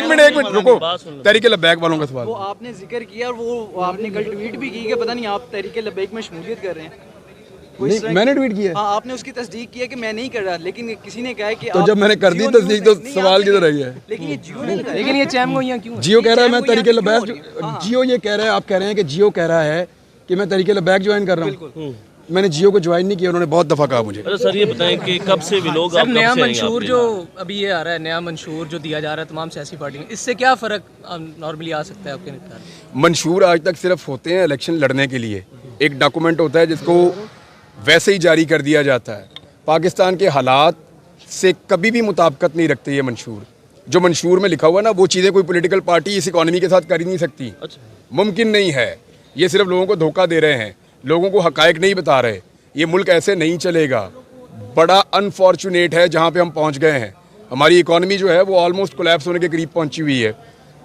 Minute रुको। तहरीके लब्बैक वालों का सवाल वो आपने जिक्र किया और वो आपने कल ट्वीट भी की कि पता नहीं आप तहरीके लब्बैक में शमूलियत कर रहे हैं। नहीं, मैंने ट्वीट किया। हाँ, आपने उसकी तस्दीक किया कि मैं नहीं कर रहा, लेकिन किसी ने कहा कि तो जब मैंने कर दी तस्दीक तो सवाल किधर रह गया? लेकिन ये जियो ने बताया। लेकिन ये चैम गोइयां क्यों? जियो कह रहा है मैं तहरीके लब्बैक, जियो ये कह रहा है, आप कह रहे हैं कि जियो कह रहा है कि मैं तहरीके लब्बैक ज्वाइन कर रहा हूँ। मैंने जियो को ज्वाइन नहीं किया, उन्होंने बहुत दफा कहा मुझे। सर ये बताएं कि कब से भी लोग नया मंशूर जो अभी ये आ रहा है, नया मंशूर जो दिया जा रहा है तमाम सियासी पार्टियों में, इससे क्या फ़र्क नॉर्मली आ सकता है आपके ख्याल में? मंशूर आज तक सिर्फ होते हैं इलेक्शन लड़ने के लिए। एक डॉक्यूमेंट होता है जिसको वैसे ही जारी कर दिया जाता है। पाकिस्तान के हालात से कभी भी मुताबिकत नहीं रखते ये मंशूर। जो मंशूर में लिखा हुआ ना, वो चीज़ें कोई पॉलिटिकल पार्टी इस इकॉनमी के साथ कर ही नहीं सकती। मुमकिन नहीं है। ये सिर्फ लोगों को धोखा दे रहे हैं, लोगों को हकायक नहीं बता रहे। ये मुल्क ऐसे नहीं चलेगा। बड़ा अनफॉर्चुनेट है जहाँ पे हम पहुँच गए हैं। हमारी इकॉनमी जो है वो ऑलमोस्ट कोलैप्स होने के करीब पहुँची हुई है।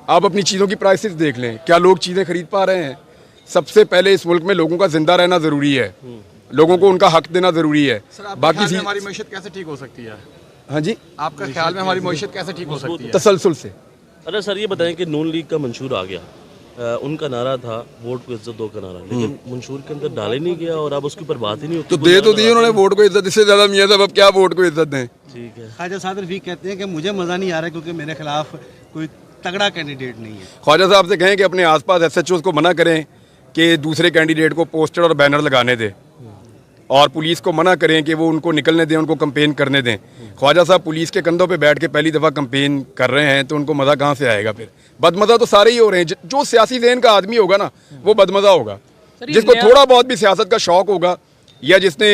आप अपनी चीज़ों की प्राइसेस देख लें, क्या लोग चीज़ें खरीद पा रहे हैं? सबसे पहले इस मुल्क में लोगों का जिंदा रहना ज़रूरी है, लोगों को उनका हक देना ज़रूरी है। बाकी हमारी मईशत कैसे ठीक हो सकती है? हाँ जी, आपका ख्याल में हमारी मईशत कैसे ठीक हो सकती है? तसलसल से। अरे सर ये बताएं कि नून लीग का मंशूर आ गया, उनका नारा था वोट को इज्जत दो का नारा, लेकिन मंशूर के अंदर डाले नहीं गया और अब उसके ऊपर बात ही नहीं होती। तो दे तो दी उन्होंने वोट को इज्जत, इससे ज़्यादा मियां साहब अब क्या वोट को इज्जत दें? ठीक है। ख्वाजा साहब रफीक कहते हैं कि मुझे मज़ा नहीं आ रहा क्योंकि मेरे खिलाफ कोई तगड़ा कैंडिडेट नहीं है। ख्वाजा साहब से कहें कि अपने आसपास SHOs को मना करें कि दूसरे कैंडिडेट को पोस्टर और बैनर लगाने दें, और पुलिस को मना करें कि वो उनको निकलने दें, उनको कंपेन करने दें। ख्वाजा साहब पुलिस के कंधों पे बैठ के पहली दफ़ा कंपेन कर रहे हैं, तो उनको मज़ा कहाँ से आएगा? फिर बदमज़ा तो सारे ही हो रहे हैं। जो सियासी ज़हन का आदमी होगा ना, वो बदमज़ा होगा। जिसको थोड़ा बहुत भी सियासत का शौक़ होगा या जिसने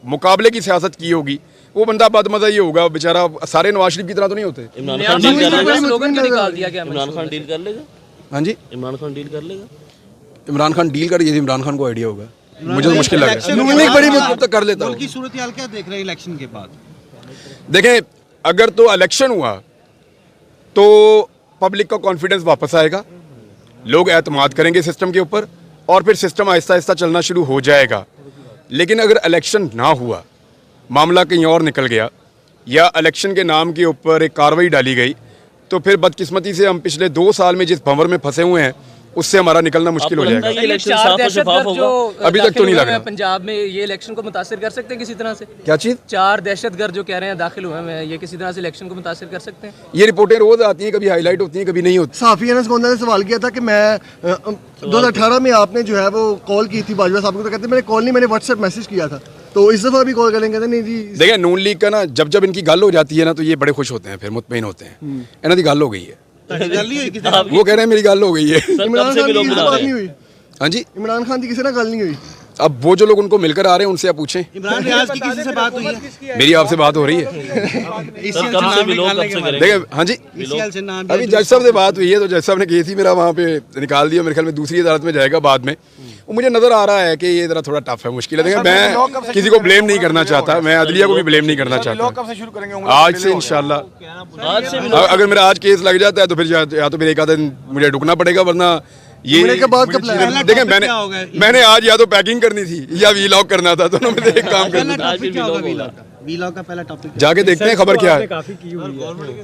मुकाबले की सियासत की होगी, वो बंदा बदमज़ा ही होगा बेचारा। सारे नवाज शरीफ की तरह तो नहीं होते। इमरान खान डील कर लेगा? इमरान खान डील कर लेगा? हाँ जी, इमरान खान डील कर लेगा? इमरान खान डील कर, ये इमरान खान को आइडिया होगा। मुझे तो मुश्किल लग रहा है, नहीं बड़ी मुश्किल तो कर लेता हूँ। की सूरत हाल क्या देख रहे हैं इलेक्शन के बाद? देखें, अगर तो इलेक्शन हुआ तो पब्लिक का कॉन्फिडेंस वापस आएगा, लोग एतमाद करेंगे सिस्टम के ऊपर, और फिर सिस्टम आहिस्ता आहिस्ता चलना शुरू हो जाएगा। लेकिन अगर इलेक्शन ना हुआ, मामला कहीं और निकल गया, या इलेक्शन के नाम के ऊपर एक कार्रवाई डाली गई, तो फिर बदकिस्मती से हम पिछले 2 साल में जिस भंवर में फंसे हुए हैं, उससे हमारा निकलना मुश्किल हो जाएगा। अभी तक तो नहीं लग रहा। पंजाब में ये इलेक्शन को मुतासिर कर सकते हैं किसी तरह से? क्या चीज़? 4 दहशतगर्द जो कह रहे हैं दाखिल हुए हैं, ये किसी तरह से इलेक्शन को मुतासिर कर सकते हैं? ये रिपोर्टें रोज आती हैं, कभी हाईलाइट होती हैं, कभी नहीं होती। साफी अनस गोंदा ने सवाल किया था कि मैं 2018 में आपने जो है वो कॉल की थी बाजवा साहब को, तो कहते मैंने कॉल नहीं, मैंने व्हाट्सएप मैसेज किया था, तो इस दफ़ा भी कॉल करेंगे? नहीं जी। देखिए, नून लीग का ना जब इनकी गल हो जाती है ना, तो ये बड़े खुश होते हैं, फिर मुतमईन होते हैं। इन्हों की गल हो गई है, वो कह रहे हैं मेरी गल हो गई है। इमरान खान की बात नहीं हुई? हाँ जी, इमरान खान की किसी ना गल नहीं हुई। अब वो जो लोग उनको मिलकर आ रहे हैं उनसे आप पूछें। इमरान रियाज की किसी से बात हुई है? मेरी आपसे बात हो रही है। देखिए, हाँ जी, अभी जज साहब से बात हुई है, तो जज साहब ने केस ही मेरा वहाँ पे निकाल दिया। मेरे ख्याल में दूसरी अदालत में जाएगा बाद में। मुझे नजर आ रहा है कि ये जरा थोड़ा टफ है, मुश्किल है। देखिए, मैं किसी को ब्लेम नहीं करना चाहता, मैं अदलिया को भी ब्लेम नहीं करना चाहता। आज से इंशाल्लाह अगर मेरा आज केस लग जाता है तो फिर या तो फिर एक आधा दिन मुझे रुकना पड़ेगा, वरना ये के बाद का प्लान। देखिए, मैंने आज या तो पैकिंग करनी थी या वीलॉग करना था, दोनों में से एक काम करना था। वीलॉग का पहला टॉपिक जाके देखते हैं खबर क्या है,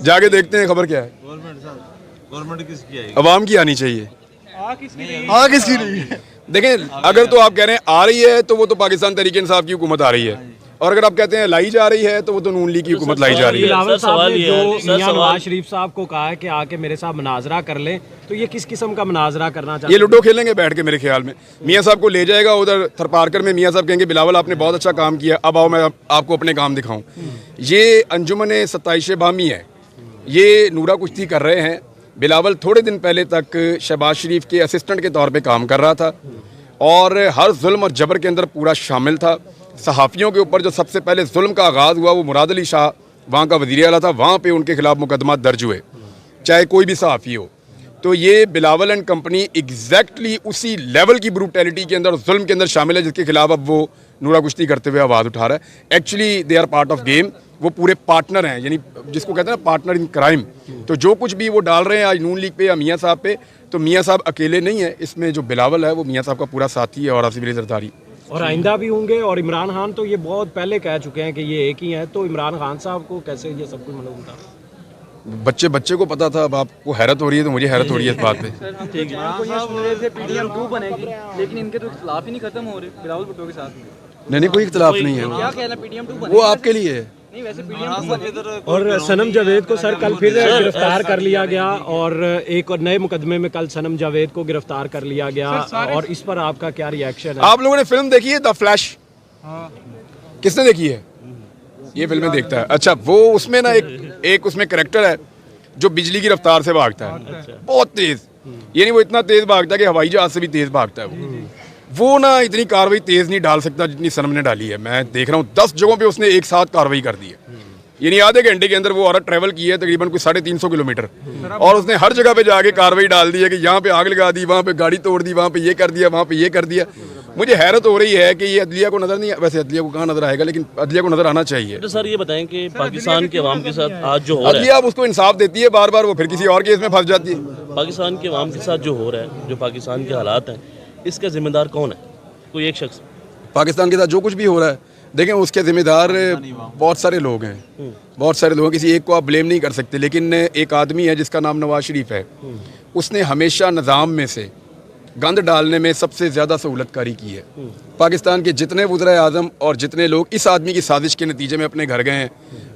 जाके देखते हैं खबर क्या है। गवर्नमेंट किसकी है? अवाम की आनी चाहिए। हाँ, किसकी नहीं है? देखें, अगर तो आप कह रहे हैं आ रही है तो वो तो पाकिस्तान तहरीक इंसाफ की हुकूमत आ रही है, और अगर आप कहते हैं लाई जा रही है तो वो तो नून लीग की हुकूमत लाई जा रही है। बिलावल साहब ने जो मियां नवाज शरीफ साहब को कहा है कि आके मेरे साथ मुनाजरा कर लें, तो ये किस किस्म का मुनाजरा करना चाहते हैं? ये लूडो खेलेंगे बैठ के, मेरे ख्याल में। मियां साहब को ले जाएगा उधर थरपारकर में, मियां साहब कहेंगे बिलावल आपने बहुत अच्छा काम किया, अब आओ मैं आपको अपने काम दिखाऊं। ये अंजुमन 27 बामी है, ये नूरा कुश्ती कर रहे हैं। बिलावल थोड़े दिन पहले तक शहबाज शरीफ के असिस्टेंट के तौर पे काम कर रहा था और हर जुल्म और जबर के अंदर पूरा शामिल था। सहाफ़ियों के ऊपर जो सबसे पहले जुल्म का आगाज़ हुआ वो मुराद अली शाह वहाँ का वज़ीर आला था, वहाँ पे उनके खिलाफ मुकदमा दर्ज हुए, चाहे कोई भी सहाफ़ी हो। तो ये बिलावल एंड कंपनी एग्जैक्टली उसी लेवल की ब्रूटैलिटी के अंदर, जुल्म के अंदर शामिल है जिसके खिलाफ अब वो नूरा कुश्ती करते हुए आवाज़ उठा रहा है। Actually they are part of game, वो पूरे पार्टनर हैं, यानी जिसको कहते हैं ना पार्टनर इन क्राइम। तो जो कुछ भी वो डाल रहे हैं आज नून लीग पे या मियाँ साहब पे, तो मियाँ साहब अकेले नहीं है इसमें, जो बिलावल है वो मियाँ साहब का पूरा साथी है और आसिफ अली जरदारी। और आइंदा भी होंगे। और इमरान खान तो ये बहुत पहले कह चुके हैं कि ये एक ही हैं, तो इमरान खान साहब को कैसे ये सब कुछ मालूम था? बच्चे को पता था। अब आपको हैरत हो रही है तो मुझे हैरत हो रही है इस बात पे। सर हम तो चैनल को ये सुन रहे थे पीडीएम 2 बनेगी, लेकिन इनके तो इख्तिलाफ ही नहीं खत्म हो रहे बिलावल भुट्टो के साथ। नहीं कोई इख्तिलाफ नहीं है, क्या कहना पीडीएम 2 वो आपके लिए है। नहीं वैसे पीडीएम 2 बनेगी। और सनम जावेद को सर कल फिर गिरफ्तार कर लिया गया, और एक और नए मुकदमे में कल सनम जावेद को गिरफ्तार कर लिया गया, और इस पर आपका क्या रिएक्शन है? आप लोगों ने फिल्म देखी है द फ्लैश? किसने देखी है? ये फिल्में देखता है। अच्छा, वो उसमें ना एक उसमें कैरेक्टर है जो बिजली की रफ्तार से भागता है, बहुत तेज। ये नहीं वो इतना तेज भागता है कि हवाई जहाज से भी तेज भागता है। वो ना इतनी कार्रवाई तेज नहीं डाल सकता जितनी सनम ने डाली है। मैं देख रहा हूँ 10 जगहों पे उसने एक साथ कार्रवाई कर दी है। ये नहीं आधे घंटे के अंदर वो औरत ट्रैवल की है तकरीबन कुछ 350 किलोमीटर, और उसने हर जगह पे जाके कार्रवाई डाल दी है कि यहाँ पे आग लगा दी, वहाँ पे गाड़ी तोड़ दी, वहाँ पे ये कर दिया, वहाँ पे ये कर दिया। मुझे हैरत हो रही है कि ये अदलिया को नजर नहीं, वैसे अदलिया को कहाँ नजर आएगा, लेकिन अदलिया को नजर आना चाहिए। तो सर ये बताएं कि पाकिस्तान के अवाम के साथ आज जो हो रहा है, अदलिया अब उसको इंसाफ देती है बार बार, वो फिर किसी और केस में फंस जाती है। पाकिस्तान के अवाम के साथ जो हो रहा है, जो पाकिस्तान के हालात हैं, इसका जिम्मेदार कौन है? कोई एक शख्स? पाकिस्तान के साथ जो कुछ भी हो रहा है, देखें उसके जिम्मेदार बहुत सारे लोग हैं, बहुत सारे लोग, किसी एक को आप ब्लेम नहीं कर सकते। लेकिन एक आदमी है जिसका नाम नवाज शरीफ है, उसने हमेशा निज़ाम में से गंद डालने में सबसे ज़्यादा सहूलतकारी की है। पाकिस्तान के जितने वज़ीर आज़म और जितने लोग इस आदमी की साजिश के नतीजे में अपने घर गए हैं,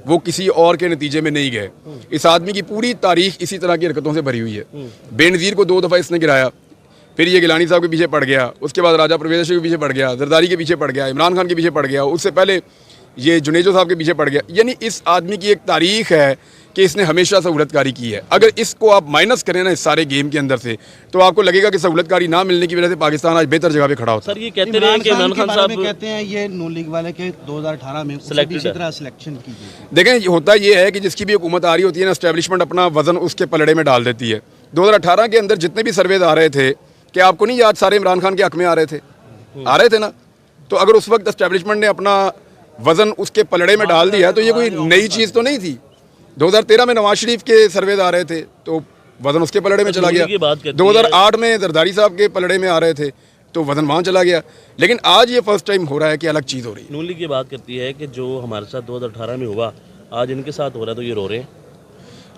वो किसी और के नतीजे में नहीं गए। इस आदमी की पूरी तारीख इसी तरह की हरकतों से भरी हुई है। बेनज़ीर को 2 दफ़ा इसने गिराया, फिर ये गिलानी साहब के पीछे पड़ गया, उसके बाद राजा परवेज़ के पीछे पड़ गया, जरदारी के पीछे पड़ गया, इमरान खान के पीछे पड़ गया, उससे पहले ये जुनेजो साहब के पीछे पड़ गया। यानी इस आदमी की एक तारीख है कि इसने हमेशा सहूलतकारी की है। अगर इसको आप माइनस करें ना इस सारे गेम के अंदर से, तो आपको लगेगा कि सहूलतकारी ना मिलने की वजह से पाकिस्तान आज बेहतर जगह पे खड़ा होता है। सर ये कहते रहे कि इमरान खान साहब कहते हैं ये नून लीग वाले के 2018 में Selected इसी तरह सिलेक्शन की गई। देखें होता ये है कि जिसकी भी हुकूमत आ रही होती है ना, एस्टेब्लिशमेंट अपना वजन उसके पलड़े में डाल देती है। 2018 के अंदर जितने भी सर्वेज आ रहे थे, कि आपको नहीं याद, सारे इमरान खान के हक में आ रहे थे ना। तो अगर उस वक्त एस्टेब्लिशमेंट ने अपना वजन उसके पलड़े में डाल दिया तो ये कोई नई चीज़ तो नहीं थी। 2013 में नवाज शरीफ के सर्वेज आ रहे थे तो वजन उसके पलड़े में चला गया। 2008 में जरदारी साहब के पलड़े में आ रहे थे तो वजन वहाँ चला गया। लेकिन आज ये फर्स्ट टाइम हो रहा है कि अलग चीज़ हो रही है। नून लीग ये बात करती है कि जो हमारे साथ 2018 में हुआ, आज इनके साथ हो रहा है तो ये रो रहे हैं।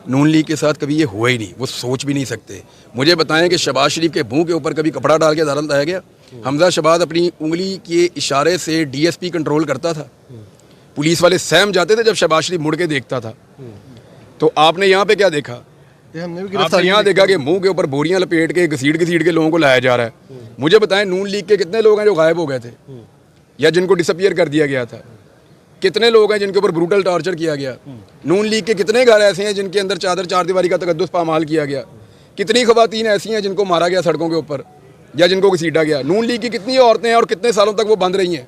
नून लीग के साथ कभी ये हुआ ही नहीं, वो सोच भी नहीं सकते। मुझे बताएं कि शहबाज शरीफ के मुंह के ऊपर कभी कपड़ा डाल के अदालत लाया गया? हमजा शहबाज अपनी उंगली के इशारे से डीएसपी कंट्रोल करता था, पुलिस वाले सहम जाते थे जब शहबाज शरीफ मुड़ के देखता था। तो आपने यहाँ पे क्या देखा? आपने यहाँ देखा कि मुंह के ऊपर बोरियां लपेट के घसीट के लोगों को लाया जा रहा है। मुझे बताएं नून लीग के कितने लोग हैं जो गायब हो गए थे या जिनको डिसअपियर कर दिया गया था? कितने लोग हैं जिनके ऊपर ब्रूटल टॉर्चर किया गया? नून लीग के कितने घर ऐसे हैं जिनके अंदर चादर चारदीवारी का तकद्दुस पामाल किया गया? कितनी खवातीन ऐसी हैं जिनको मारा गया सड़कों के ऊपर या जिनको घसीटा गया? नून लीग की कितनी औरतें हैं और कितने सालों तक वो बंद रही हैं?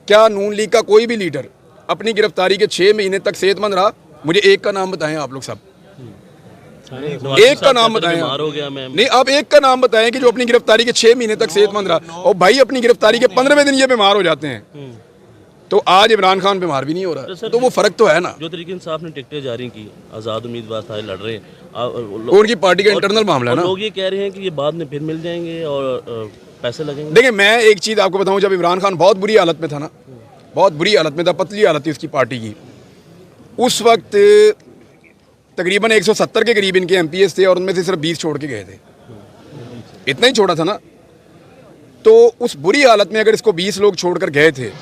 क्या नून लीग का कोई भी लीडर अपनी गिरफ्तारी के 6 महीने तक सेहतमंद रहा? मुझे एक का नाम बताएं आप लोग सब, एक का नाम बताएं। नहीं, आप एक का नाम बताएं कि जो अपनी गिरफ्तारी के 6 महीने तक सेहतमंद रहा। और भाई अपनी गिरफ्तारी के 15वें दिन ये बीमार हो जाते हैं। तो आज इमरान खान बीमार भी नहीं हो रहा, तो वो फर्क तो है ना। जो तरीके से आपने टिकटें जारी की, आज़ाद उम्मीदवार सारे लड़ रहे हैं, उनकी पार्टी का इंटरनल मामला है ना। लोग ये कह रहे हैं कि ये बाद में फिर मिल जाएंगे और पैसे लगेंगे। देखिए मैं एक चीज़ आपको बताऊं, जब इमरान खान बहुत बुरी हालत में था ना, बहुत बुरी हालत में था, पतली हालत थी उसकी पार्टी की, उस वक्त तकरीबन 170 के करीब इनके एमपीएस थे और उनमें से सिर्फ 20 छोड़ के गए थे। इतना ही छोड़ा था ना। तो उस बुरी हालत में अगर इसको 20 लोग छोड़कर गए थे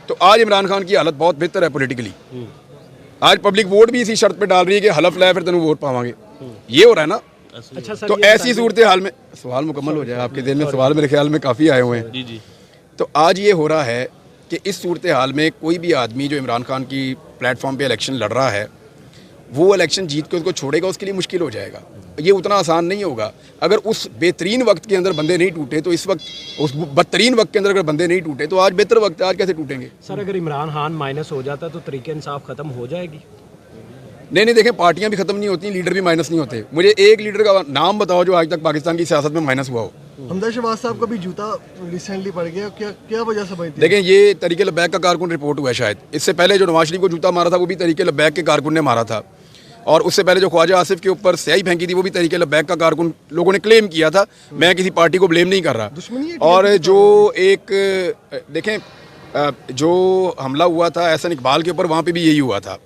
तो आज इमरान खान की हालत बहुत बेहतर है पॉलिटिकली। आज पब्लिक वोट भी इसी शर्त पे डाल रही है कि हलफ लाए फिर तेन वोट पावांगे। ये हो रहा है ना। अच्छा सर, तो ऐसी सूरत हाल में सवाल मुकम्मल हो जाए, आपके दिल में सवाल मेरे ख्याल में काफ़ी आए हुए हैं। जी। तो आज ये हो रहा है कि इस सूरत हाल में कोई भी आदमी जो इमरान खान की प्लेटफॉर्म पे इलेक्शन लड़ रहा है, वो इलेक्शन जीत के उसको छोड़ेगा, उसके लिए मुश्किल हो जाएगा। ये उतना आसान नहीं होगा। अगर उस बेहतरीन वक्त के अंदर बंदे नहीं टूटे तो इस वक्त उस बदतरीन वक्त के अंदर अगर बंदे नहीं टूटे तो आज बेहतर वक्त है, आज कैसे टूटेंगे? सर अगर इमरान खान माइनस हो जाता तो तरीके इंसाफ खत्म हो जाएगी? नहीं, देखें पार्टियां भी खत्म नहीं होती, लीडर भी माइनस नहीं होते। मुझे एक लीडर का नाम बताओ जो आज तक पाकिस्तान की सियासत में माइनस हुआ हो। हमजा शहबाज साहब का भी जूता रिसेंटली पड़ गया, क्या वजह समझते? देखें ये तरीके लबैक का कारकुन रिपोर्ट हुआ है शायद। इससे पहले जो नवाज शरीफ को जूता मारा था वो भी तरीके लबैक के कारकुन ने मारा था। और उससे पहले जो ख्वाजा आसिफ के ऊपर स्याही फेंकी थी वो भी तहरीक लब्बैक का कारकुन लोगों ने क्लेम किया था। मैं किसी पार्टी को ब्लेम नहीं कर रहा। और जो एक देखें जो हमला हुआ था एहसन इकबाल के ऊपर, वहाँ पे भी यही हुआ था,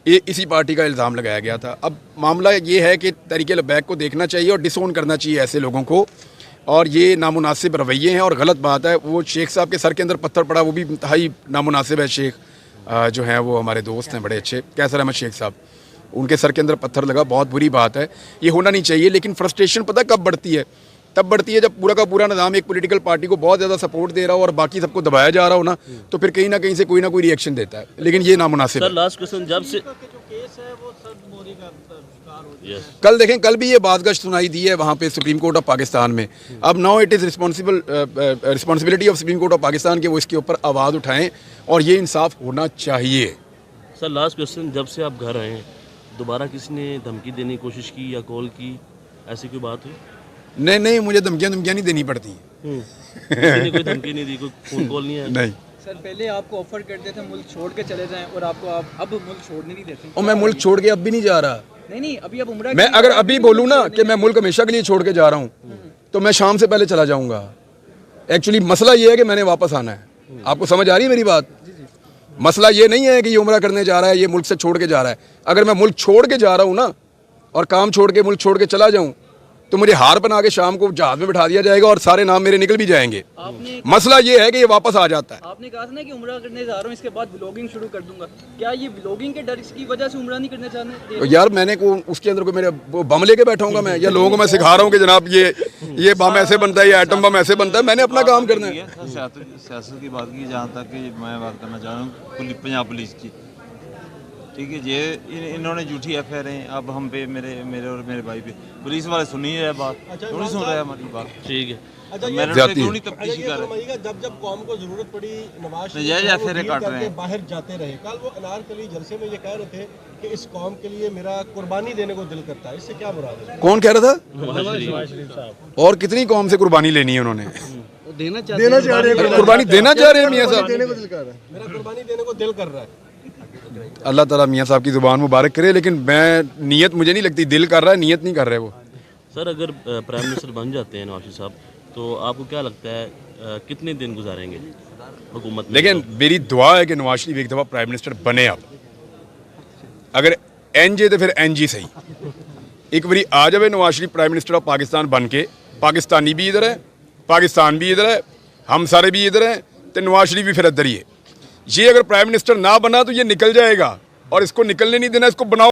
ये इसी पार्टी का इल्ज़ाम लगाया गया था। अब मामला ये है कि तहरीक लब्बैक को देखना चाहिए और डिसोन करना चाहिए ऐसे लोगों को, और ये नामुनासिब रवैये हैं और गलत बात है। वो शेख साहब के सर के अंदर पत्थर पड़ा, वो भी इंतहाई नामुनासिब है। शेख जो हैं वो हमारे दोस्त हैं बड़े अच्छे, कैसर अहमद शेख साहब, उनके सर के अंदर पत्थर लगा, बहुत बुरी बात है, ये होना नहीं चाहिए। लेकिन फ्रस्ट्रेशन पता कब बढ़ती है? तब बढ़ती है जब पूरा का पूरा निज़ाम एक पॉलिटिकल पार्टी को बहुत ज़्यादा सपोर्ट दे रहा हो और बाकी सबको दबाया जा रहा हो ना, तो फिर कहीं ना कहीं से कोई ना कोई रिएक्शन देता है। लेकिन ये नामुनासिब है। सर लास्ट क्वेश्चन, जब से कल देखें, कल भी ये बाज़गश्त सुनाई दी है वहाँ पे सुप्रीम कोर्ट ऑफ पाकिस्तान में। अब now it is responsibility of supreme court of Pakistan के वो इसके ऊपर आवाज़ उठाएं और ये इंसाफ होना चाहिए। सर लास्ट क्वेश्चन, जब से आप घर आए हैं दोबारा किसी ने धमकी देने की कोशिश की या कॉल की, ऐसी कोई बात हुई? नहीं, मुझे धमकियाँ नहीं देनी पड़ती। किसी ने कोई धमकी नहीं दी, कोई फोन कॉल नहीं आया? नहीं सर, पहले आपको ऑफर करते थे मुल्क छोड़ के चले जाएं और आपको आप अब मुल्क छोड़ने नहीं देते। और मैं मुल्क छोड़ के अब भी नहीं जा रहा। नहीं, अभी आप उम्रा मैं अगर अभी बोलूँ ना कि मैं मुल्क हमेशा के लिए छोड़ के जा रहा हूँ तो मैं शाम से पहले चला जाऊँगा। एक्चुअली मसला ये है कि मैंने वापस आना है। आपको समझ आ रही है मेरी बात? मसला ये नहीं है कि ये उम्रा करने जा रहा है, ये मुल्क से छोड़ के जा रहा है। अगर मैं मुल्क छोड़ के जा रहा हूँ ना और काम छोड़ के मुल्क छोड़ के चला जाऊँ तो मुझे हार बना के शाम को जहाज में बिठा दिया जाएगा और सारे नाम मेरे निकल भी जाएंगे। मसला ये है कि ये वापस आ जाता है। आपने कहा था ना कि उम्रा करने जा रहा हूँ, इसके बाद ब्लॉगिंग शुरू कर दूंगा। क्या ये ब्लॉगिंग के डर की वजह से उम्रा नहीं करने चाहते? तो यार मैंने को उसके अंदर को मेरे वो बम लेके बैठाऊंगा मैं, या लोगों को मैं सिखा रहा हूँ कि जनाब ये बम ऐसे बनता है, ये एटम बम ऐसे बनता है। मैंने अपना काम करना है। सियासत की बात की, जहाँ तक कि मैं बात करना चाह रहा हूँ पंजाब पुलिस की, ठीक है, ये इन्होंने झूठी एफआईआर अब हम पे, मेरे और मेरे भाई पे, पुलिस वाले सुन ही रहे बात, नहीं सुन रहे हमारी बात। ठीक है, जब कौम को जरूरत पड़ी नवाज नजायज एफआईआर काट रहे हैं, बाहर जाते रहे। कल वो अनारकली जलसे में ये कह रहे थे कि इस कौम के लिए मेरा कुर्बानी देने को दिल करता है। इससे क्या मुराद है? कौन कह रहा था? और कितनी कौम से कुर्बानी लेनी है उन्होंने? देना चाह रहे हैं, कुर्बानी देना चाह रहे हैं मियाँ साहब। देने को दिल कर रहा है। मेरा कुर्बानी देने को दिल कर रहा है। अल्लाह ताला मियाँ साहब की ज़ुबान मुबारक करे, लेकिन मैं नियत मुझे नहीं लगती, दिल कर रहा है, नियत नहीं कर रहे वो। सर अगर प्राइम मिनिस्टर बन जाते हैं नवाज शरीफ साहब, तो आपको क्या लगता है कितने दिन गुजारेंगे हुकूमत में? लेकिन मेरी दुआ है कि नवाज शरीफ एक दफ़ा प्राइम मिनिस्टर बने। अब अगर एनजे तो फिर एनजी सही, एक बारी आ जाए Nawaz Sharif prime minister of Pakistan बन के, पाकिस्तानी भी इधर है, पाकिस्तान भी इधर है, हम सारे भी इधर हैं, तो नवाज शरीफ भी फिर इधर ही है। ये अगर प्राइम मिनिस्टर ना बना तो ये निकल जाएगा, और इसको निकलने नहीं देना, इसको बनाओ।